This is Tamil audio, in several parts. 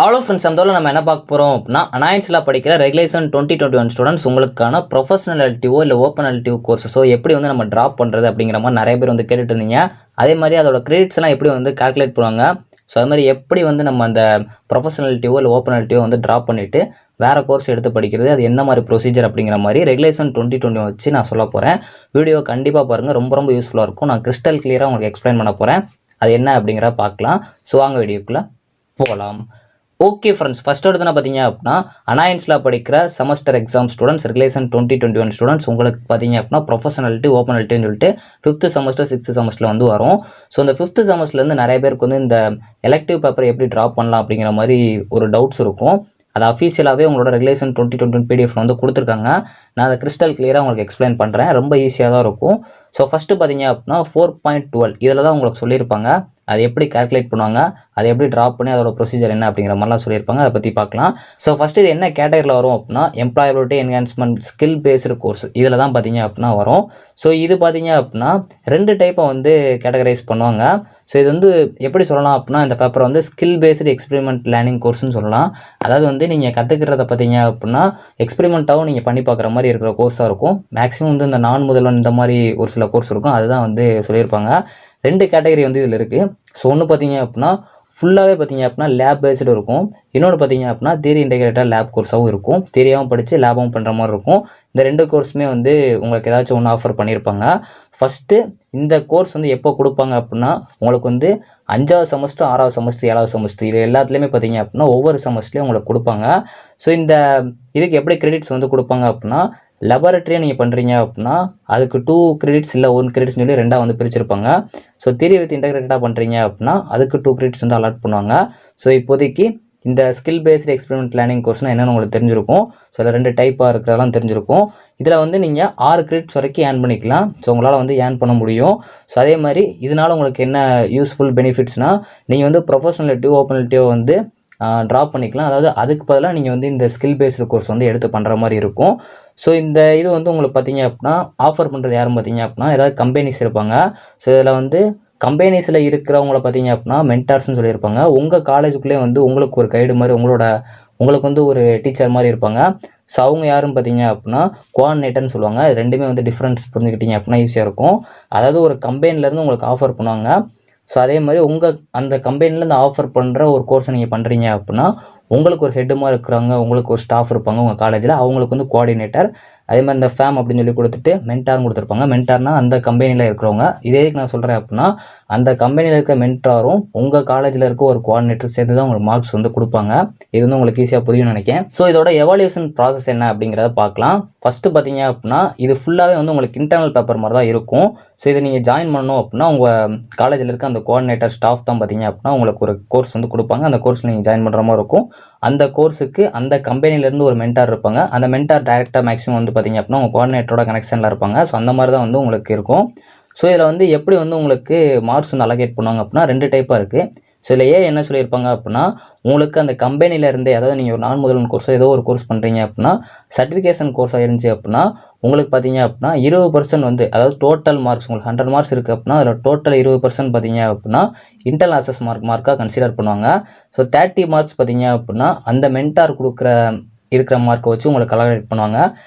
ஹலோ ஃப்ரெண்ட்ஸ், அந்த நம்ம என்ன பார்க்க போகிறோம் அப்படின்னா, அனாயின்ஸில் படிக்கிற ரெகுலேஷன் 2021 ஸ்டூடெண்ட்ஸ் உங்களுக்கான ப்ரொஃபஷனல் எல்டிஓ இல்லை ஓப்பன் எல்டிஓ கோர்ஸஸோ எப்படி வந்து நம்ம ட்ராப் பண்ணுறது அப்படிங்கிற மாதிரி நிறைய பேர் வந்து கேட்டுட்டு இருந்தீங்க. அதே மாதிரி அதோட கிரெடிட்ஸ்லாம் எப்படி வந்து கால்குலேட் பண்ணுவாங்க, ஸோ அது மாதிரி எப்படி வந்து நம்ம அந்த ப்ரொஃபஷனல் எல்டிஓ இல்லை ஓப்பன் எல்டிஓ வந்து ட்ராப் பண்ணிவிட்டு வேறு கோர்ஸ் எடுத்து படிக்கிறது, அது என்ன மாதிரி ப்ரொசீஜர் அப்படிங்கிற மாதிரி ரெகுலேஷன் 2020 வச்சு நான் சொல்ல போகிறேன். வீடியோ கண்டிப்பாக பாருங்கள், ரொம்ப ரொம்ப யூஸ்ஃபுல்லாக இருக்கும். நான் கிறிஸ்டல் கிளியராக உங்களுக்கு எக்ஸ்பிளைன் பண்ண போகிறேன். அது என்ன அப்படிங்கிறத பார்க்கலாம். ஸோ வாங்க வீடியோக்குள்ளே போகலாம். ஓகே ஃப்ரெண்ட்ஸ், ஃபஸ்ட் எடுத்துனா பார்த்தீங்க அப்படின்னா, அனாயின்ஸில் படிக்கிற semester exam students regulation 2021 students உங்களுக்கு பார்த்தீங்க அப்படின்னா ப்ரொஃபஷனலிட்டி ஓப்பன் எல்டின்னு சொல்லிட்டு 5th செமஸ்டர் 6th செமஸ்டரில் வந்து வரும். ஸோ இந்த 5th செமஸ்டர்லேருந்து நிறைய பேருக்கு வந்து இந்த எலெக்டிவ் பேப்பரை எப்படி ட்ராப் பண்ணலாம் அப்படிங்கிற மாதிரி ஒரு டவுட்ஸ் இருக்கும். அது அஃபீஷியலாகவே உங்களோட ரெகுலேஷன் 2021 பிடிஎஃப் வந்து கொடுத்துருக்காங்க. நான் அதை கிறிஸ்டல் கிளியராக உங்களுக்கு எக்ஸ்பிளைன் பண்ணுறேன். ரொம்ப ஈஸியாக தான் இருக்கும். ஸோ ஃபஸ்ட்டு பார்த்தீங்க அப்படின்னா 4.12 இதில் தான் உங்களுக்கு சொல்லியிருப்பாங்க அது எப்படி கால்குலேட் பண்ணுவாங்க, அதை எப்படி ட்ராப் பண்ணி அதோட ப்ரொசீஜர் என்ன அப்படிங்கிற மாதிரிலாம் சொல்லியிருப்பாங்க. அதை பற்றி பார்க்கலாம். ஸோ ஃபஸ்ட்டு இது என்ன கேட்டகரியில் வரும் அப்படின்னா, employability enhancement skill based course இதில் தான் பார்த்தீங்க அப்படின்னா வரும். ஸோ இது பார்த்தீங்க அப்படின்னா 2 டைப்பை வந்து கேட்டகரைஸ் பண்ணுவாங்க. ஸோ இது வந்து எப்படி சொல்லலாம் அப்படின்னா, இந்த பேப்பரை வந்து ஸ்கில் பேஸ்டு எக்ஸ்பெரிமெண்ட் லேர்னிங் கோர்ஸ்னு சொல்லலாம். அதாவது வந்து நீங்கள் கற்றுக்கிறத பார்த்தீங்க அப்படின்னா எக்ஸ்பெரிமெண்ட்டாகவும் நீங்கள் பண்ணி பார்க்குற மாதிரி இருக்கிற கோர்ஸாக இருக்கும். மேக்ஸிமம் வந்து இந்த நான் முதல்வன் இந்த மாதிரி ஒரு சில கோர்ஸ் இருக்கும், அதுதான் வந்து சொல்லியிருப்பாங்க. 2 கேட்டகரி வந்து இதில் இருக்குது. ஸோ ஒன்று பார்த்தீங்க அப்படின்னா ஃபுல்லாகவே பார்த்தீங்க அப்படின்னா லேப் பேஸ்டு இருக்கும். இன்னொன்று பார்த்தீங்க அப்படின்னா தியரி இன்டெகிரேட்டட் லேப் கோர்ஸாகவும் இருக்கும். தியரியாகவும் படித்து லேபாகவும் பண்ணுற மாதிரி இருக்கும். இந்த 2 கோர்ஸுமே வந்து உங்களுக்கு ஏதாச்சும் ஒன்று ஆஃபர் பண்ணியிருப்பாங்க. ஃபஸ்ட்டு இந்த கோர்ஸ் வந்து எப்போ கொடுப்பாங்க அப்படின்னா, உங்களுக்கு வந்து 5வது செமஸ்டர் 6வது செமஸ்டர் 7வது செமஸ்டர் இது எல்லாத்துலேயுமே பார்த்தீங்க அப்படின்னா ஒவ்வொரு செமஸ்டர்லேயும் உங்களுக்கு கொடுப்பாங்க. ஸோ இந்த இதுக்கு எப்படி கிரெடிட்ஸ் வந்து கொடுப்பாங்க அப்படின்னா, லெபார்ட்டரியாக நீங்கள் பண்ணுறீங்க அப்படின்னா அதுக்கு 2 கிரெடிட்ஸ் இல்லை 1 கிரெடிட்ஸ் சொல்லி 2 வந்து பிரிச்சிருப்பாங்க. ஸோ தியரி வித் இன்டெகிரேட்டடாக பண்ணுறீங்க அப்படின்னா அதுக்கு 2 கிரெடிட்ஸ் வந்து அலாட் பண்ணுவாங்க. ஸோ இப்போதைக்கு இந்த ஸ்கில் பேஸ்டு எக்ஸ்பெரிமெண்ட் லேர்னிங் கோர்ஸ்னால் என்னென்னு உங்களுக்கு தெரிஞ்சிருக்கும். ஸோ இதில் 2 டைப்பாக இருக்கிறதெல்லாம் தெரிஞ்சிருக்கும். இதில் வந்து நீங்கள் 6 கிரெடிட்ஸ் வரைக்கும் ஏர்ன் பண்ணிக்கலாம். ஸோ உங்களால் வந்து ஏர்ன் பண்ண முடியும். ஸோ அதே மாதிரி இதனால் உங்களுக்கு என்ன யூஸ்ஃபுல் பெனிஃபிட்ஸ்னால், நீங்கள் வந்து ப்ரொஃபஷனல் எல்டிஓ ஓப்பன் எல்டிஓ வந்து ட்ராப் பண்ணிக்கலாம். அதாவது அதுக்கு பதிலாக நீங்கள் வந்து இந்த ஸ்கில் பேஸ்டு கோர்ஸ் வந்து எடுத்து பண்ணுற மாதிரி இருக்கும். ஸோ இந்த இது வந்து உங்களுக்கு பார்த்தீங்க அப்படின்னா ஆஃபர் பண்ணுறது யாரும் பார்த்தீங்க அப்படின்னா ஏதாவது கம்பெனிஸ் இருப்பாங்க. ஸோ இதில் வந்து கம்பெனிஸில் இருக்கிறவங்கள பார்த்தீங்க அப்படின்னா மென்டார்ஸ்னு சொல்லியிருப்பாங்க. உங்கள் காலேஜுக்குள்ளே வந்து உங்களுக்கு ஒரு கைடு மாதிரி உங்களுக்கு வந்து ஒரு டீச்சர் மாதிரி இருப்பாங்க. ஸோ அவங்க யாரும் பார்த்தீங்க அப்படின்னா கோஆர்டினேட்டர்னு சொல்லுவாங்க. இது 2மே வந்து டிஃப்ரென்ஸ் புரிஞ்சுக்கிட்டீங்க அப்படின்னா ஈஸியாக இருக்கும். அதாவது ஒரு கம்பெனிலேருந்து உங்களுக்கு ஆஃபர் பண்ணுவாங்க. ஸோ அதே மாதிரி அந்த கம்பெனிலேருந்து ஆஃபர் பண்ணுற ஒரு கோர்ஸை நீங்கள் பண்ணுறீங்க அப்படின்னா உங்களுக்கு ஒரு ஹெட்டுமாக இருக்கிறாங்க, உங்களுக்கு ஒரு ஸ்டாஃப் இருப்பாங்க உங்கள் காலேஜில், அவங்களுக்கு வந்து கோஆர்டினேட்டர். அதே மாதிரி இந்த ஃபேம் அப்படின்னு சொல்லி கொடுத்துட்டு மென்டாரும் கொடுத்துருப்பாங்க. மென்டார்னா அந்த கம்பெனியில் இருக்கிறவங்க. இதேக்கு நான் சொல்கிறேன் அப்படின்னா, அந்த கம்பெனியில் இருக்க மென்டாரும் உங்கள் காலேஜில் இருக்க ஒரு கோஆர்டினேட்டர் சேர்த்து தான் உங்களுக்கு மார்க்ஸ் வந்து கொடுப்பாங்க. இது வந்து உங்களுக்கு ஈஸியாக புரியும்னு நினைக்கிறேன். ஸோ இதோட எவாலுவேஷன் ப்ராசஸ் என்ன அப்படிங்கிறத பார்க்கலாம். ஃபஸ்ட்டு பார்த்தீங்க அப்படின்னா இது ஃபுல்லாகவே வந்து உங்களுக்கு இன்டர்னல் பேப்பர் மாதிரி தான் இருக்கும். ஸோ இதை நீங்கள் ஜாயின் பண்ணணும் அப்படின்னா உங்கள் காலேஜில் இருக்க அந்த கோஆர்டினேட்டர் ஸ்டாஃப் தான் பார்த்தீங்க அப்படின்னா உங்களுக்கு ஒரு கோர்ஸ் வந்து கொடுப்பாங்க. அந்த கோர்ஸில் நீங்கள் ஜாயின் பண்ணுற மாதிரி இருக்கும். அந்த கோர்ஸுக்கு அந்த கம்பெனிலேருந்து ஒரு மென்டார் இருப்பாங்க. அந்த மென்டார் டைரெக்டாக மேக்ஸிமம் வந்து பார்த்தீங்க அப்படின்னா உங்கள் கோஆர்டினேட்டரோட கனெக்ஷனில் இருப்பாங்க. ஸோ அந்த மாதிரி தான் வந்து உங்களுக்கு இருக்கும். ஸோ இதில் வந்து எப்படி வந்து உங்களுக்கு மார்க்ஸ் வந்து அலோகேட் பண்ணுவாங்க அப்படின்னா 2 டைப்பாக இருக்குது. ஸோ இதில் என்ன சொல்லியிருப்பாங்க அப்படின்னா, உங்களுக்கு அந்த கம்பெனிலேருந்தே, அதாவது நீங்கள் ஒரு நான் முதல்வன் கோர்ஸோ ஏதோ ஒரு கோர்ஸ் பண்ணுறீங்க அப்படின்னா சர்டிஃபிகேஷன் கோர்ஸாக இருந்துச்சு அப்படின்னா உங்களுக்கு பார்த்தீங்க அப்படின்னா 20% வந்து, அதாவது டோட்டல் மார்க்ஸ் உங்களுக்கு 100 மார்க்ஸ் இருக்குது அப்படின்னா அதில் டோட்டல் 20% பார்த்தீங்க அப்படின்னா இன்டர்னல் அசஸ் மார்க்காக கன்சிடர் பண்ணுவாங்க. ஸோ 30 மார்க்ஸ் பார்த்தீங்க அப்படின்னா அந்த மென்டார் இருக்கிற மார்க்கை வச்சு உங்களுக்கு கலெக்ட் பண்ணுவாங்க.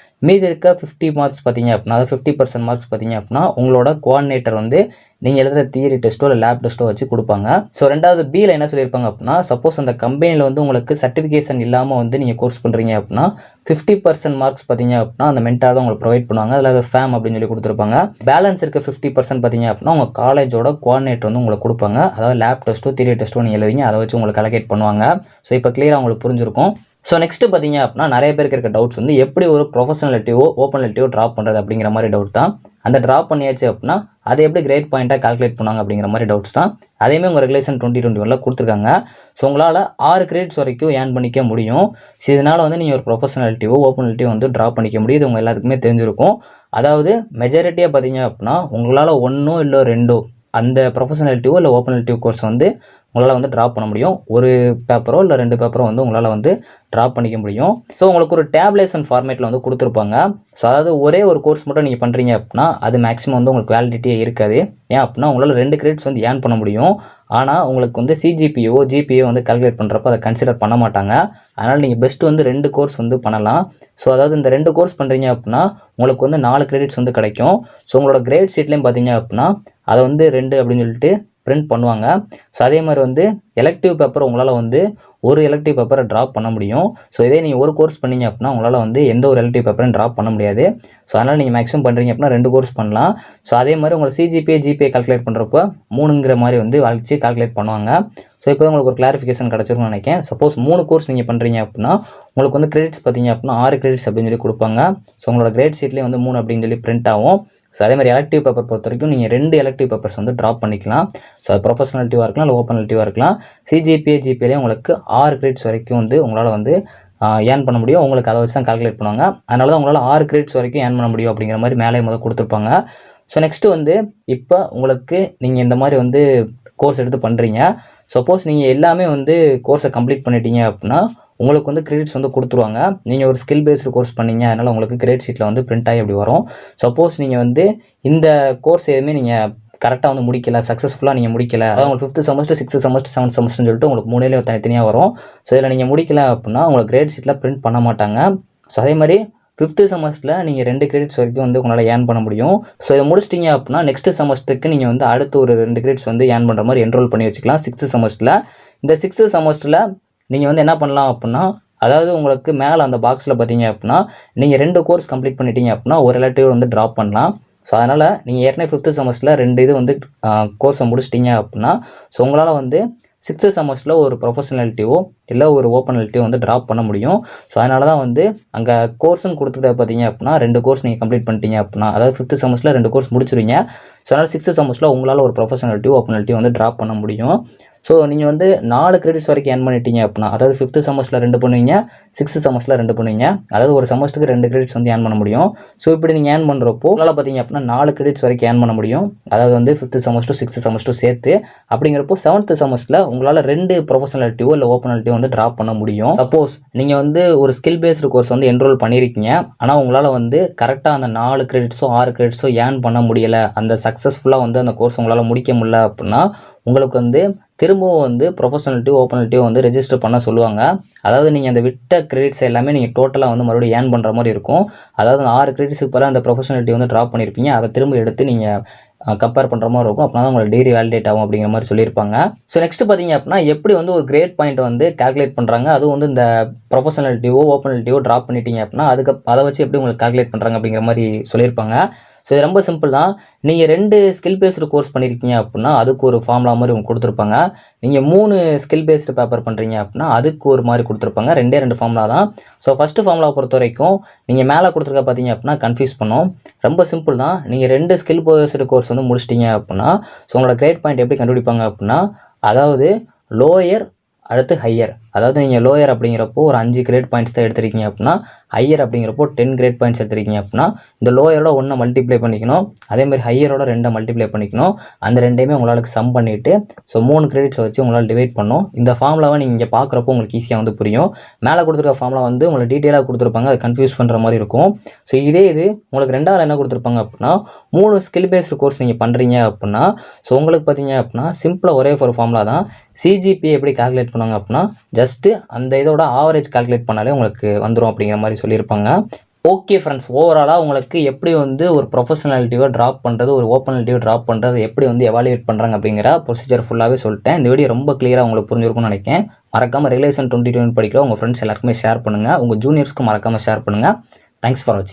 மீதி இருக்க 50 மார்க்ஸ் பார்த்தீங்க அப்படின்னா, அதாவது 50% மார்க்ஸ் பார்த்தீங்க அப்படின்னா உங்களோட கோஆர்டினேட்டர் வந்து நீங்கள் எழுதுகிற தியரி டெஸ்ட்டோ இல்லை லேப் டெஸ்ட்டோ வச்சு கொடுப்பாங்க. ஸோ 2வது பியில் என்ன சொல்லியிருப்பாங்க அப்படின்னா, சப்போஸ் அந்த கம்பெனியில் வந்து உங்களுக்கு சர்டிஃபிகேஷன் இல்லாமல் வந்து நீங்கள் கோர்ஸ் பண்ணுறீங்க அப்படின்னா 50% மார்க்ஸ் பார்த்தீங்க அப்படின்னா அந்த மென்டார் தான் உங்களுக்கு ப்ரொவைட் பண்ணுவாங்க. அதில் அது ஃபேம் அப்படின்னு சொல்லி கொடுத்துருப்பாங்க. பேலன்ஸ் இருக்க 50% பார்த்தீங்க அப்படின்னா உங்கள் காலேஜோட கோஆர்டினேட்டர் வந்து உங்களுக்கு கொடுப்பாங்க. அதாவது லேப் டெஸ்ட்டோ தியரி டெஸ்ட்டோ நீங்கள் எழுதுவீங்க, அதை வச்சு உங்களுக்கு அலோகேட் பண்ணுவாங்க. ஸோ இப்போ கிளியராக உங்களுக்கு புரிஞ்சிருக்கும். ஸோ நெக்ஸ்ட்டு பார்த்தீங்க அப்படின்னா நிறைய பேருக்கு இருக்க டவுட்ஸ் வந்து எப்படி ஒரு professional LTO open LTO drop பண்ணுறது அப்படிங்கிற மாதிரி டவுட் தான். அந்த ட்ராப் பண்ணியாச்சு அப்படின்னா அதை எப்படி கிரேட் பாயிண்ட்டாக கால்குலேட் பண்ணுவாங்க அப்படிங்கிற மாதிரி டவுட்ஸ் தான். அதேமாதிரி உங்கள் ரெகுலேஷன் 2021 கொடுத்துருக்காங்க. ஸோ உங்களால் 6 கிரெடிட்ஸ் வரைக்கும் ஏர்ன் பண்ணிக்க முடியும். ஸோ இதனால் வந்து நீங்கள் ஒரு ப்ரொஃபஷனல் எல்டிஓ ஓப்பன் எல்டிஓ வந்து ட்ராப் பண்ணிக்க முடியும். இது உங்கள் எல்லாத்துக்குமே தெரிஞ்சிருக்கும். அதாவது மெஜாரிட்டியாக பார்த்தீங்க அப்படின்னா உங்களால் 1 இல்லை 2 அந்த ப்ரொஃபஷனல் எல்டிஓ இல்லை ஓப்பன் எல்டிஓ கோர்ஸ் வந்து உங்களால் வந்து ட்ராப் பண்ண முடியும். ஒரு பேப்பரோ இல்லை 2 பேப்பரோ வந்து உங்களால் வந்து ட்ராப் பண்ணிக்க முடியும். ஸோ உங்களுக்கு ஒரு டேப்லேஷன் ஃபார்மேட்டில் வந்து கொடுத்துருப்பாங்க. ஸோ அதாவது ஒரே ஒரு கோர்ஸ் மட்டும் நீங்கள் பண்ணுறீங்க அப்படின்னா அது மேக்ஸிமம் வந்து உங்களுக்கு வேலிடிட்டியே இருக்காது. ஏன் அப்படின்னா உங்களால் 2 கிரெடிட்ஸ் வந்து ஏர்ன் பண்ண முடியும். ஆனால் உங்களுக்கு வந்து சிஜிபிஓ ஜிபிஏ வந்து கால்குலேட் பண்ணுறப்போ அதை கன்சிடர் பண்ண மாட்டாங்க. அதனால் நீங்கள் பெஸ்ட்டு வந்து 2 கோர்ஸ் வந்து பண்ணலாம். ஸோ அதாவது இந்த 2 கோர்ஸ் பண்ணுறீங்க அப்படின்னா உங்களுக்கு வந்து 4 கிரெடிட்ஸ் வந்து கிடைக்கும். ஸோ உங்களோட கிரேட் ஷீட்லேயும் பார்த்தீங்க அப்படின்னா அதை வந்து 2 அப்படின்னு சொல்லிட்டு பிரிண்ட் பண்ணுவாங்க. ஸோ அதே மாதிரி வந்து எலக்டிவ் பேப்பர் உங்களால் வந்து ஒரு எலக்டிவ் பேப்பரை ட்ராப் பண்ண முடியும். ஸோ இதே நீங்கள் ஒரு கோர்ஸ் பண்ணீங்க அப்படின்னா உங்களால் வந்து எந்த ஒரு எலக்டிவ் பேப்பரையும் ட்ராப் பண்ண முடியாது. ஸோ அதனால் நீங்கள் மேக்ஸிமம் பண்ணுறீங்க அப்படின்னா 2 கோர்ஸ் பண்ணலாம். ஸோ அதே மாதிரி உங்களை சிஜிபிஏ ஜிபிஏ கால்குலேட் பண்ணுறப்போ 3ங்கிற மாதிரி வந்து வச்சு கால்குலேட் பண்ணுவாங்க. ஸோ இப்போ உங்களுக்கு ஒரு கிளாரிஃபிகேஷன் கிடச்சிருக்கும்னு நினைக்கிறேன். சப்போஸ் 3 கோர்ஸ் நீங்கள் பண்ணுறீங்க அப்படின்னா உங்களுக்கு வந்து கிரெடிட்ஸ் பார்த்தீங்க அப்படின்னா 6 கிரெடிட்ஸ் அப்படின்னு சொல்லி கொடுப்பாங்க. ஸோ உங்களோட கிரேட் ஷீட்லேயே வந்து 3 அப்படின்னு சொல்லி பிரிண்ட் ஆகும். ஸோ அதே மாதிரி எலக்டிவ் பேப்பர் பொறுத்த வரைக்கும் நீங்கள் 2 எலக்டிவ் பேப்பர்ஸ் வந்து ட்ராப் பண்ணிக்கலாம். ஸோ அது ப்ரொஃபஷனல் எலக்டிவாக இருக்கலாம், இல்லை ஓப்பன் எலக்டிவாக இருக்கலாம். சிஜிபிஏ ஜிபிஏலேயே உங்களுக்கு 6 கிரெடிட்ஸ் வரைக்கும் வந்து உங்களால் வந்து ஏர்ன் பண்ண முடியும். உங்களுக்கு அதை வச்சு தான் கால்குலேட் பண்ணுவாங்க. அதனால தான் உங்களால் 6 கிரெடிட்ஸ் வரைக்கும் ஏர்ன் பண்ண முடியும் அப்படிங்கிற மாதிரி மேலே முதல் கொடுத்துருப்பாங்க. ஸோ நெக்ஸ்ட்டு வந்து இப்போ உங்களுக்கு நீங்கள் இந்த மாதிரி வந்து கோர்ஸ் எடுத்து பண்ணுறீங்க. சப்போஸ் நீங்கள் எல்லாமே வந்து கோர்ஸை கம்ப்ளீட் பண்ணிட்டீங்க அப்படின்னா உங்களுக்கு வந்து கிரெடிட்ஸ் வந்து கொடுத்துருவாங்க. நீங்கள் ஒரு ஸ்கில் பேஸ்டு கோர்ஸ் பண்ணீங்க, அதனால் உங்களுக்கு கிரெடிட் ஷீட்டில் வந்து பிரிண்ட் ஆகி அப்படி வரும். சப்போஸ் நீங்கள் வந்து இந்த கோர்ஸ் எதுவுமே நீங்கள் கரெக்டாக வந்து முடிக்கல, சக்ஸஸ்ஃபுல்லாக நீங்கள் முடிக்கல, அதாவது உங்களுக்கு 5th semester 6th semester 7th செமஸ்டர்னு சொல்லிட்டு உங்களுக்கு 3 தனித்தனியாக வரும். ஸோ இதில் நீங்கள் முடிக்கல அப்படின்னா உங்களுக்கு கிரெடிட் ஷீட்டில் பிரிண்ட் பண்ண மாட்டாங்க. ஸோ அதே மாதிரி 5th செமஸ்டரில் நீங்கள் 2 கிரெடிட்ஸ் வரைக்கும் வந்து உங்களால் ஏர்ன் பண்ண முடியும். ஸோ இதை முடிச்சிட்டிங்க அப்படின்னா நெக்ஸ்ட் செமஸ்டருக்கு நீங்கள் வந்து அடுத்து ஒரு 2 கிரெடிட்ஸ் வந்து ஏர்ன் பண்ணுற மாதிரி என்ரோல் பண்ணி வச்சுக்கலாம் 6th செமஸ்டரில். இந்த 6th செமஸ்டரில் நீங்கள் வந்து என்ன பண்ணலாம் அப்படின்னா, அதாவது உங்களுக்கு மேலே அந்த பாக்ஸில் பார்த்தீங்க அப்படின்னா நீங்கள் 2 கோர்ஸ் கம்ப்ளீட் பண்ணிட்டீங்க அப்படின்னா ஒரு எலக்டிவ் வந்து ட்ராப் பண்ணலாம். ஸோ அதனால் நீங்கள் ஏற்கனவே 5th செமஸ்டரில் 2 இது வந்து கோர்ஸை முடிச்சிட்டிங்க அப்படின்னா ஸோ உங்களால் வந்து 6th செமஸ்டரில் ஒரு ப்ரொஃபஷனல் எலக்டிவோ இல்லை ஒரு ஓப்பன் எலக்டிவோ வந்து ட்ராப் பண்ண முடியும். ஸோ அதனால தான் வந்து அங்கே கோர்ஸ்னு கொடுத்துக்கிட்ட பார்த்தீங்க அப்படின்னா 2 கோர்ஸ் நீங்கள் கம்ப்ளீட் பண்ணிட்டீங்க அப்படின்னா, அதாவது 5th செமஸ்டரில் 2 கோர்ஸ் முடிச்சிருவீங்க. ஸோ அதனால் 6th செமஸ்டரில் உங்களால் ஒரு ப்ரொஃபஷனல் எலக்டிவ் ஓப்பன் எலக்டிவ் வந்து ட்ராப் பண்ண முடியும். ஸோ நீங்கள் வந்து 4 கிரெடிட்ஸ் வரைக்கும் ஏர்ன் பண்ணிட்டீங்க அப்படின்னா, அதாவது 5th செமஸ்டரில் 2 பண்ணுவீங்க, 6th செமஸ்டரில் 2 பண்ணுவீங்க, அதாவது ஒரு செமஸ்டருக்கு 2 கிரெடிட்ஸ் வந்து ஏர்ன் பண்ண முடியும். ஸோ இப்படி நீங்கள் ஏர்ன் பண்ணுறப்போ உங்களால் பார்த்தீங்க அப்படின்னா 4 கிரெடிட்ஸ் வரைக்கும் ஏர்ன் பண்ண முடியும். அதாவது வந்து 5th செமஸ்டர் 6th செமஸ்டர் சேர்த்து. அப்படிங்கிறப்போ 7th செமஸ்டரில் உங்களால் 2 ப்ரொஃபஷனல் எலக்டிவோ இல்லை ஓப்பன் எலக்டிவோ வந்து ட்ராப் பண்ண முடியும். சப்போஸ் நீங்கள் வந்து ஒரு ஸ்கில் பேஸ்டு கோர்ஸ் வந்து என்ரோல் பண்ணியிருக்கீங்க, ஆனால் உங்களால் வந்து கரெக்டாக அந்த 4 கிரெடிட்ஸோ 6 கிரெடிட்ஸோ ஏர்ன் பண்ண முடியலை, அந்த சக்ஸஸ்ஃபுல்லாக வந்து அந்த கோர்ஸ் உங்களால் முடிக்க முடியல அப்படின்னா உங்களுக்கு வந்து திரும்பவும் வந்து ப்ரொஃபஷனல் எலக்டிவ் ஓப்பன் எலக்டிவ் வந்து ரெஜிஸ்டர் பண்ண சொல்லுவாங்க. அதாவது நீங்கள் அந்த விட்ட கிரெடிட்ஸ் எல்லாமே நீங்கள் டோட்டலாக வந்து மறுபடியும் ஏர்ன் பண்ணுற மாதிரி இருக்கும். அதாவது அந்த 6 கிரெடிட்ஸுக்கு பதிலாக அந்த ப்ரொஃபஷனல் எலக்டிவ் வந்து ட்ராப் பண்ணியிருப்பீங்க, அதை திரும்ப எடுத்து நீங்கள் கம்பேர் பண்ணுற மாதிரி இருக்கும். அப்படின்னா தான் உங்களுக்கு டிகிரி வேலிடேட் ஆகும் அப்படிங்கிற மாதிரி சொல்லியிருப்பாங்க. ஸோ நெக்ஸ்ட் பார்த்தீங்க அப்படின்னா எப்படி வந்து ஒரு கிரேட் பாயிண்ட் வந்து கால்குலேட் பண்ணுறாங்க, அதுவும் வந்து இந்த ப்ரொஃபஷனல் எலக்டிவோ ஓப்பன் எலக்டிவோ ட்ராப் பண்ணிட்டீங்க அப்படின்னா அதை வச்சு எப்படி உங்களுக்கு கால்குலேட் பண்ணுறாங்க அப்படிங்கிற மாதிரி சொல்லியிருப்பாங்க. ஸோ இது ரொம்ப சிம்பிள் தான். நீங்கள் 2 ஸ்கில் பேஸ்டு கோர்ஸ் பண்ணியிருக்கீங்க அப்படின்னா அதுக்கு ஒரு ஃபார்முலா மாதிரி உங்களுக்கு கொடுத்துருப்பாங்க. நீங்கள் 3 ஸ்கில் பேஸ்டு பேப்பர் பண்ணுறீங்க அப்படின்னா அதுக்கு ஒரு மாதிரி கொடுத்துருப்பாங்க. 2 ஃபார்முலா தான். ஸோ ஃபஸ்ட்டு ஃபார்முலா பொறுத்த வரைக்கும் நீங்கள் மேலே கொடுத்துருக்க பார்த்தீங்க அப்படின்னா கன்ஃபியூஸ் பண்ணும். ரொம்ப சிம்பிள் தான். நீங்கள் 2 ஸ்கில் பேஸ்டு கோர்ஸ் வந்து முடிச்சிட்டிங்க அப்படின்னா ஸோ உங்களோட கிரேட் பாயிண்ட் எப்படி கண்டுபிடிப்பாங்க அப்படின்னா, அதாவது லோயர் அடுத்து ஹையர். அதாவது நீங்கள் லோயர் அப்படிங்கிறப்போ ஒரு 5 கிரேட் பாயிண்ட்ஸ் தான் எடுத்திருக்கீங்க அப்படின்னா, ஹையர் அப்படிங்கிறப்போ 10 கிரேட் பாயிண்ட்ஸ் எடுத்திருக்கீங்க அப்படின்னா இந்த லோயரோட 1 மல்டிப்ளை பண்ணிக்கணும், அதேமாதிரி ஹையரோட 2 மல்டிப்ளை பண்ணிக்கணும். அந்த ரெண்டையுமே உங்களுக்கு சம் பண்ணிவிட்டு ஸோ 3 கிரெடிட்ஸை வச்சு உங்களால் டிவைட் பண்ணணும். இந்த ஃபார்முலாவை நீங்கள் இங்கே பார்க்குறப்போ உங்களுக்கு ஈஸியாக வந்து புரியும். மேலே கொடுத்துருக்க ஃபார்முலா வந்து உங்களுக்கு டீட்டெயிலாக கொடுத்துருப்பாங்க, அது கன்ஃபியூஸ் பண்ணுற மாதிரி இருக்கும். ஸோ இது உங்களுக்கு 2வது என்ன கொடுத்துருப்பாங்க அப்படின்னா 3 ஸ்கில் பேஸ்டு கோர்ஸ் நீங்கள் பண்ணுறீங்க அப்படின்னா ஸோ உங்களுக்கு பார்த்தீங்க அப்படின்னா சிம்பிளாக ஒரே ஒரு ஃபார்முலா தான். சிஜிபிஏ எப்படி கால்குலேட் பண்ணுவாங்க அப்படின்னா ஜஸ்ட்டு அந்த இதோட ஆவரேஜ் கால்குலேட் பண்ணாலே உங்களுக்கு வந்துடும் அப்படிங்கிற மாதிரி சொல்லியிருப்பாங்க. ஓகே ஃப்ரெண்ட்ஸ், ஓவராலாக உங்களுக்கு எப்படி வந்து ஒரு ப்ரொஃபஷனல் எலக்டிவை ட்ராப் பண்ணுறது, ஒரு ஓப்பன் எலக்டிவ் ட்ராப் பண்ணுறது எப்படி வந்து எவாலுவேட் பண்ணுறாங்க அப்படிங்கிற ப்ரொசீஜர் ஃபுல்லாகவே சொல்லிட்டேன். இந்த வீடியோ ரொம்ப கிளியராக உங்களுக்கு புரிஞ்சிருக்கும்னு நினைக்கிறேன். மறக்காமல் ரெகுலேஷன் 2020 படிக்கிற உங்கள் ஃப்ரெண்ட்ஸ் எல்லாருக்குமே ஷேர் பண்ணுங்கள், உங்கள் ஜூனியர்ஸ்க்கும் மறக்காமல் ஷேர் பண்ணுங்கள். தேங்க்ஸ் ஃபார் வாட்சிங்.